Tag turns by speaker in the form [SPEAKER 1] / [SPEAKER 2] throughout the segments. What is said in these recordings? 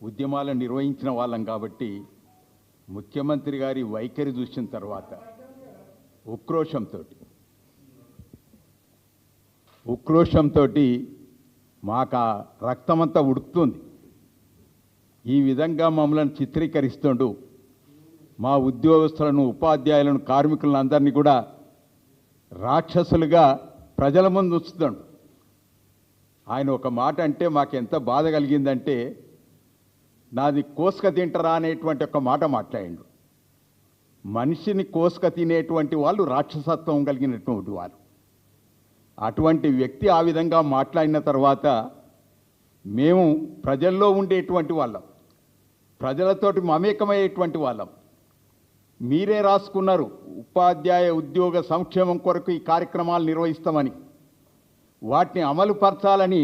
[SPEAKER 1] ఉద్యమాలను నిర్వహించిన వాళ్ళం కాబట్టి ముఖ్యమంత్రి గారి వైఖరి చూసిన తర్వాత ఉక్రోషంతో మాకు రక్తమంతా ఉడుకుతుంది. ఈ విధంగా మమ్మల్ని చిత్రీకరిస్తుండు. మా ఉద్యోగస్తులను, ఉపాధ్యాయులను, కార్మికులను అందరినీ కూడా రాక్షసులుగా ప్రజల ముందు ఉంచుతాడు. ఆయన ఒక మాట అంటే మాకు ఎంత బాధ కలిగిందంటే, నాది కోసుక తింటరా అనేటువంటి ఒక మాట మాట్లాడిండు. మనిషిని కోసుక తినేటువంటి వాళ్ళు రాక్షసత్వం కలిగినటువంటి వారు. అటువంటి వ్యక్తి ఆ విధంగా మాట్లాడిన తర్వాత మేము ప్రజల్లో ఉండేటువంటి వాళ్ళం, ప్రజలతోటి మమేకమయ్యేటువంటి వాళ్ళం. మీరే రాసుకున్నారు ఉపాధ్యాయ ఉద్యోగ సంక్షేమం కొరకు ఈ కార్యక్రమాలు నిర్వహిస్తామని. వాటిని అమలు పరచాలని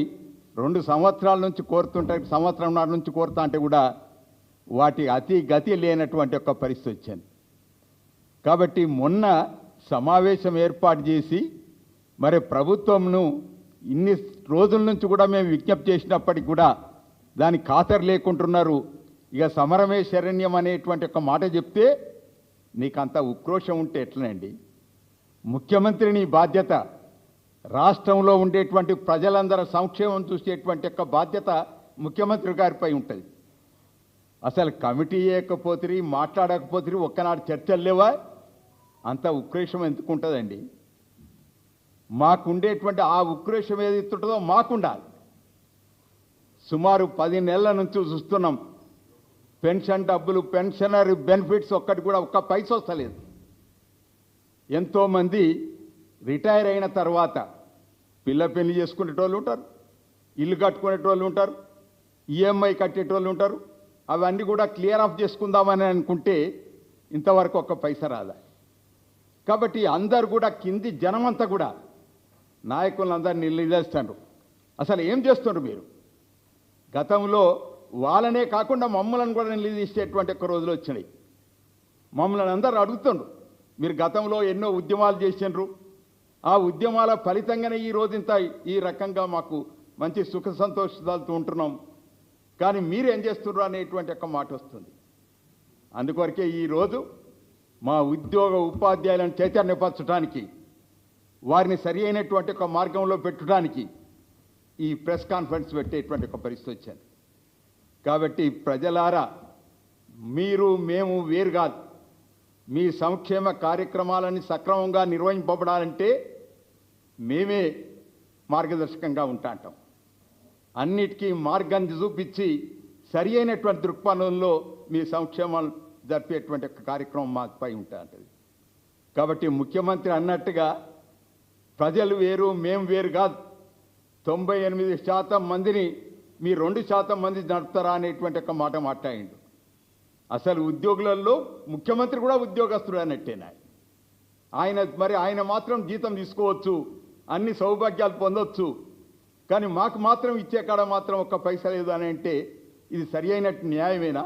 [SPEAKER 1] 2 సంవత్సరాల నుంచి కోరుతుంటే, సంవత్సరంన్నర నుంచి కోరుతా అంటే కూడా వాటి అతి గతి లేనటువంటి ఒక పరిస్థితి వచ్చింది. కాబట్టి మొన్న సమావేశం ఏర్పాటు చేసి మరి ప్రభుత్వంను ఇన్ని రోజుల నుంచి కూడా మేము విజ్ఞప్తి చేసినప్పటికీ కూడా దాని ఖాతరు లేకుంటున్నారు. ఇక సమరమే శరణ్యం అనేటువంటి ఒక మాట చెప్తే నీకంత ఉక్రోషం ఉంటే ఎట్లనండి? ముఖ్యమంత్రి నీ బాధ్యత, రాష్ట్రంలో ఉండేటువంటి ప్రజలందరి సంక్షేమం చూసేటువంటి యొక్క బాధ్యత ముఖ్యమంత్రి గారిపై ఉంటుంది. అసలు కమిటీ చేయకపోతే, మాట్లాడకపోతే, ఒక్కనాడు చర్చలు లేవా? అంత ఉక్రోషం ఎందుకు ఉంటుందండి? మాకుండేటువంటి ఆ ఉక్రోషం ఏది ఉంటుందో మాకుండాలి. సుమారు 10 నెలల నుంచి చూస్తున్నాం. పెన్షన్ డబ్బులు, పెన్షనర్ బెనిఫిట్స్ ఒక్కటి కూడా ఒక్క పైసా వస్తలేదు. ఎంతోమంది రిటైర్ అయిన తర్వాత పెళ్లి చేసుకునేటోళ్ళు ఉంటారు, ఇల్లు కట్టుకునేటోళ్ళు ఉంటారు, ఈఎంఐ కట్టేటోళ్ళు ఉంటారు. అవన్నీ కూడా క్లియర్ ఆఫ్ చేసుకుందామని అనుకుంటే ఇంతవరకు ఒక్క పైసా రాదా. కాబట్టి అందరు కూడా కింది జనమంతా కూడా నాయకులందరినీ నిలదీస్తారు. అసలు ఏం చేస్తున్నారు మీరు? గతంలో వాళ్ళనే కాకుండా మమ్మల్ని కూడా నిలదీసేటువంటి ఒక రోజులు వచ్చినాయి. మమ్మల్ని అందరూ అడుగుతుండ్రు, మీరు గతంలో ఎన్నో ఉద్యమాలు చేసినారు, ఆ ఉద్యమాల ఫలితంగానే ఈ రోజు ఇంత ఈ రకంగా మాకు మంచి సుఖ సంతోషాలతో ఉంటున్నాం, కానీ మీరేం చేస్తున్నారు అనేటువంటి ఒక మాట వస్తుంది. అందుకొరకే ఈరోజు మా ఉద్యోగ ఉపాధ్యాయులను చైతన్యపరచడానికి, వారిని సరి అయినటువంటి ఒక మార్గంలో పెట్టడానికి ఈ ప్రెస్ కాన్ఫరెన్స్ పెట్టేటువంటి ఒక పరిస్థితి వచ్చింది. కాబట్టి ప్రజలారా, మీరు మేము వేరు కాదు. మీ సంక్షేమ కార్యక్రమాలని సక్రమంగా నిర్వహింపబడాలంటే మేమే మార్గదర్శకంగా ఉంటాంటాం. అన్నిటికీ మార్గాన్ని చూపించి సరి అయినటువంటి దృక్పథంలో మీ సంక్షేమాలు జరిపేటువంటి ఒక కార్యక్రమం మాపై ఉంటుంది. కాబట్టి ముఖ్యమంత్రి అన్నట్టుగా ప్రజలు వేరు, మేము వేరు కాదు. 98% మందిని మీ 2% మంది నడుపుతారా అనేటువంటి ఒక మాట మాట్లాడిండు. అసలు ఉద్యోగులలో ముఖ్యమంత్రి కూడా ఉద్యోగస్తుడు అన్నట్టేనా? ఆయన మాత్రం జీతం తీసుకోవచ్చు, అన్ని సౌభాగ్యాలు పొందొచ్చు, కానీ మాకు మాత్రం ఇచ్చే కాడ మాత్రం ఒక్క పైసా లేదు అని అంటే ఇది సరి అయినట్టు న్యాయమేనా?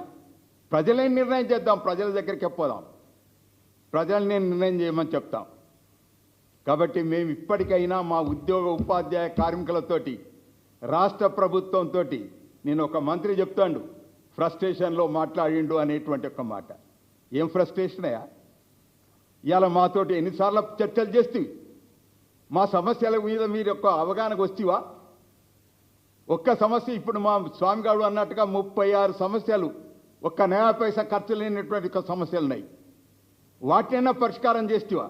[SPEAKER 1] ప్రజలే నిర్ణయం చేద్దాం, ప్రజల దగ్గరికి పోదాం, ప్రజల్ని నిర్ణయం చేయమని చెప్తాం. కాబట్టి మేము ఇప్పటికైనా మా ఉద్యోగ ఉపాధ్యాయ కార్మికులతోటి, రాష్ట్ర ప్రభుత్వంతో, నేను ఒక మంత్రి చెప్తాడు ఫ్రస్ట్రేషన్లో మాట్లాడిండు అనేటువంటి ఒక మాట. ఏం ఫ్రస్ట్రేషన్ అయ్యా? ఇవాళ మాతోటి ఎన్నిసార్లు చర్చలు చేస్తేవి? మా సమస్యల మీద మీరు ఒక అవగాహనకు వస్తేవా? ఒక్క సమస్య ఇప్పుడు మా స్వామిగాడు అన్నట్టుగా 36 సమస్యలు, ఒక్క నయా పైసా ఖర్చు లేనటువంటి సమస్యలు ఉన్నాయి. వాటినైనా పరిష్కారం చేస్తేవా?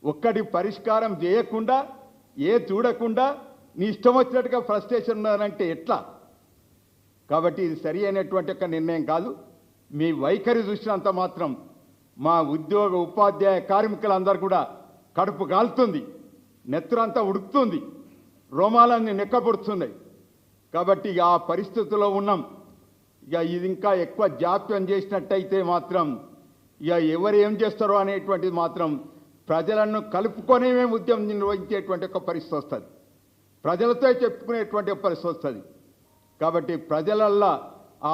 [SPEAKER 1] ఒక్కటి పరిష్కారం చేయకుండా, చూడకుండా నీ ఇష్టం వచ్చినట్టుగా ఫ్రస్ట్రేషన్ ఉన్నారంటే ఎట్లా? కాబట్టి ఇది సరి అయినటువంటి ఒక నిర్ణయం కాదు. మీ వైఖరి చూసినంత మాత్రం మా ఉద్యోగ ఉపాధ్యాయ కార్మికులందరూ కూడా కడుపు కాలుతుంది, నెత్తురంతా ఉడుకుతుంది, రోమాలన్నీ నెక్కబడుతున్నాయి. కాబట్టి ఆ పరిస్థితుల్లో ఉన్నాం. ఇక ఇది ఇంకా ఎక్కువ జాప్యం చేసినట్టయితే మాత్రం ఇక ఎవరు ఏం చేస్తారో అనేటువంటిది మాత్రం ప్రజలను కలుపుకొనే మేము ఉద్యమం నిర్వహించేటువంటి ఒక పరిస్థితి వస్తుంది, ప్రజలతో చెప్పుకునేటువంటి ఒక పరిస్థితి వస్తుంది. కాబట్టి ప్రజలల్లో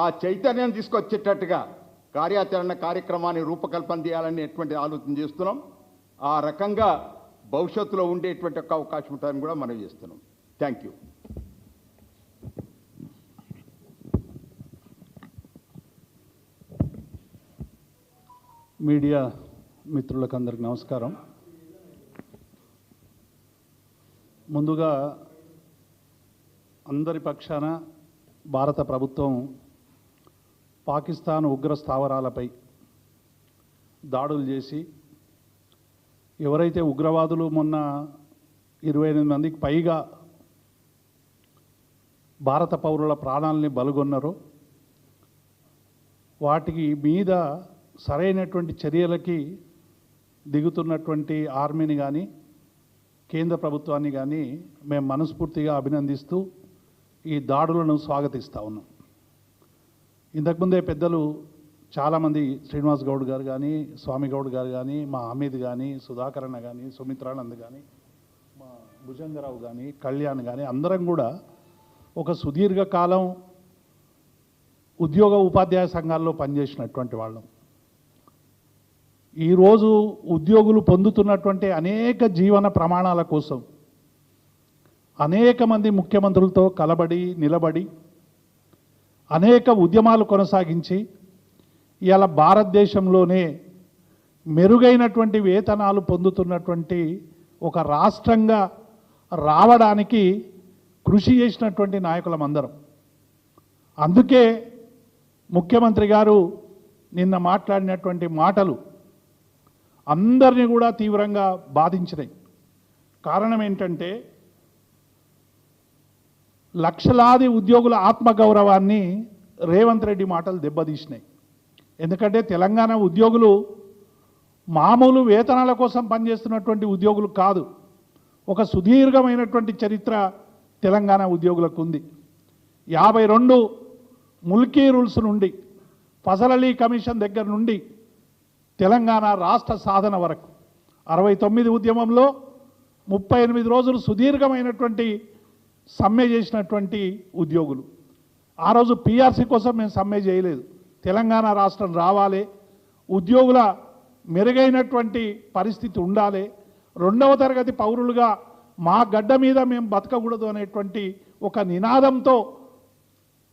[SPEAKER 1] ఆ చైతన్యం తీసుకొచ్చేటట్టుగా కార్యాచరణ కార్యక్రమాన్ని రూపకల్పన చేయాలనేటువంటి ఆలోచన చేస్తున్నాం. ఆ రకంగా భవిష్యత్తులో ఉండేటువంటి ఒక అవకాశం ఉంటుందని కూడా మనం చేస్తున్నాం. Thank you.
[SPEAKER 2] మీడియా మిత్రులకు అందరికి నమస్కారం. ముందుగా అందరి పక్షాన భారత ప్రభుత్వం పాకిస్తాన్ ఉగ్ర స్థావరాలపై దాడులు చేసి ఎవరైతే ఉగ్రవాదులు మొన్న 28 మందికి పైగా భారత పౌరుల ప్రాణాలని బలిగొన్నారో వాటికి మీద సరైనటువంటి చర్యలకి దిగుతున్నటువంటి ఆర్మీని కానీ కేంద్ర ప్రభుత్వాన్ని కానీ మేము మనస్ఫూర్తిగా అభినందిస్తూ ఈ దాడులను స్వాగతిస్తూ ఉన్నాం. ఇంతకుముందే పెద్దలు చాలామంది శ్రీనివాస్ గౌడ్ గారు కానీ స్వామి గౌడ్ గారు కానీ మా హమీద్ కానీ సుధాకరణ కానీ సుమిత్రానంద్ కానీ మా భుజంగరావు కానీ కళ్యాణ్ కానీ అందరం కూడా ఒక సుదీర్ఘకాలం ఉద్యోగ ఉపాధ్యాయ సంఘాల్లో పనిచేసినటువంటి వాళ్ళం. ఈరోజు ఉద్యోగులు పొందుతున్నటువంటి అనేక జీవన ప్రమాణాల కోసం అనేక మంది ముఖ్యమంత్రులతో కలబడి నిలబడి అనేక ఉద్యమాలు కొనసాగించి ఇవాళ భారతదేశంలోనే మెరుగైనటువంటి వేతనాలు పొందుతున్నటువంటి ఒక రాష్ట్రంగా రావడానికి కృషి చేసినటువంటి నాయకులమందరం. అందుకే ముఖ్యమంత్రి గారు నిన్న మాట్లాడినటువంటి మాటలు అందరినీ కూడా తీవ్రంగా బాధించినాయి. కారణం ఏంటంటే లక్షలాది ఉద్యోగుల ఆత్మగౌరవాన్ని రేవంత్ రెడ్డి మాటలు దెబ్బతీసినాయి. ఎందుకంటే తెలంగాణ ఉద్యోగులు మామూలు వేతనాల కోసం పనిచేస్తున్నటువంటి ఉద్యోగులు కాదు. ఒక సుదీర్ఘమైనటువంటి చరిత్ర తెలంగాణ ఉద్యోగులకు ఉంది. 52 ముల్కీ రూల్స్ నుండి ఫజల్ అలీ కమిషన్ దగ్గర నుండి తెలంగాణ రాష్ట్ర సాధన వరకు 69 ఉద్యమంలో 38 రోజులు సుదీర్ఘమైనటువంటి సమ్మె చేసినటువంటి ఉద్యోగులు. ఆ రోజు పీఆర్సీ కోసం మేము సమ్మె చేయలేదు. తెలంగాణ రాష్ట్రం రావాలి, ఉద్యోగుల మెరుగైనటువంటి పరిస్థితి ఉండాలి, 2వ తరగతి పౌరులుగా మా గడ్డ మీద మేము బతకకూడదు అనేటువంటి ఒక నినాదంతో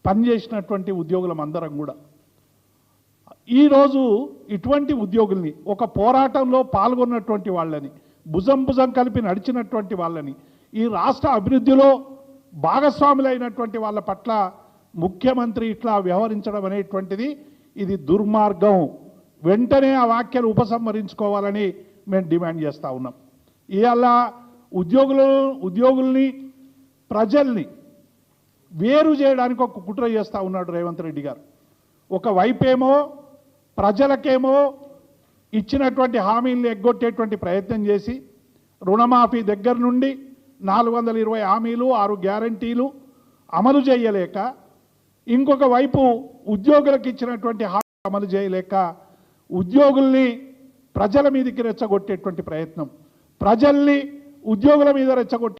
[SPEAKER 2] పనిచేసినటువంటి ఉద్యోగులమందరం కూడా ఈరోజు ఇటువంటి ఉద్యోగుల్ని ఒక పోరాటంలో పాల్గొన్నటువంటి వాళ్ళని భుజం కలిపి నడిచినటువంటి వాళ్ళని ఈ రాష్ట్ర అభివృద్ధిలో భాగస్వాములైనటువంటి వాళ్ళ పట్ల ముఖ్యమంత్రి ఇట్లా వ్యవహరించడం అనేటువంటిది ఇది దుర్మార్గం. వెంటనే ఆ వ్యాఖ్యలు ఉపసంహరించుకోవాలని మేము డిమాండ్ చేస్తూ ఉన్నాం. ఇవాళ ఉద్యోగుల్ని ప్రజల్ని వేరు చేయడానికి ఒక కుట్ర చేస్తూ ఉన్నాడు రేవంత్ రెడ్డి గారు. ఒకవైపేమో ప్రజలకేమో ఇచ్చినటువంటి హామీలను ఎగ్గొట్టేటువంటి ప్రయత్నం చేసి రుణమాఫీ దగ్గర నుండి 420 హామీలు 6 గ్యారంటీలు అమలు చేయలేక, ఇంకొక వైపు ఉద్యోగులకు ఇచ్చినటువంటి హామీ అమలు చేయలేక ఉద్యోగుల్ని ప్రజల మీదకి రెచ్చగొట్టేటువంటి ప్రయత్నం, ప్రజల్ని ఉద్యోగుల మీద రెచ్చగొట్టే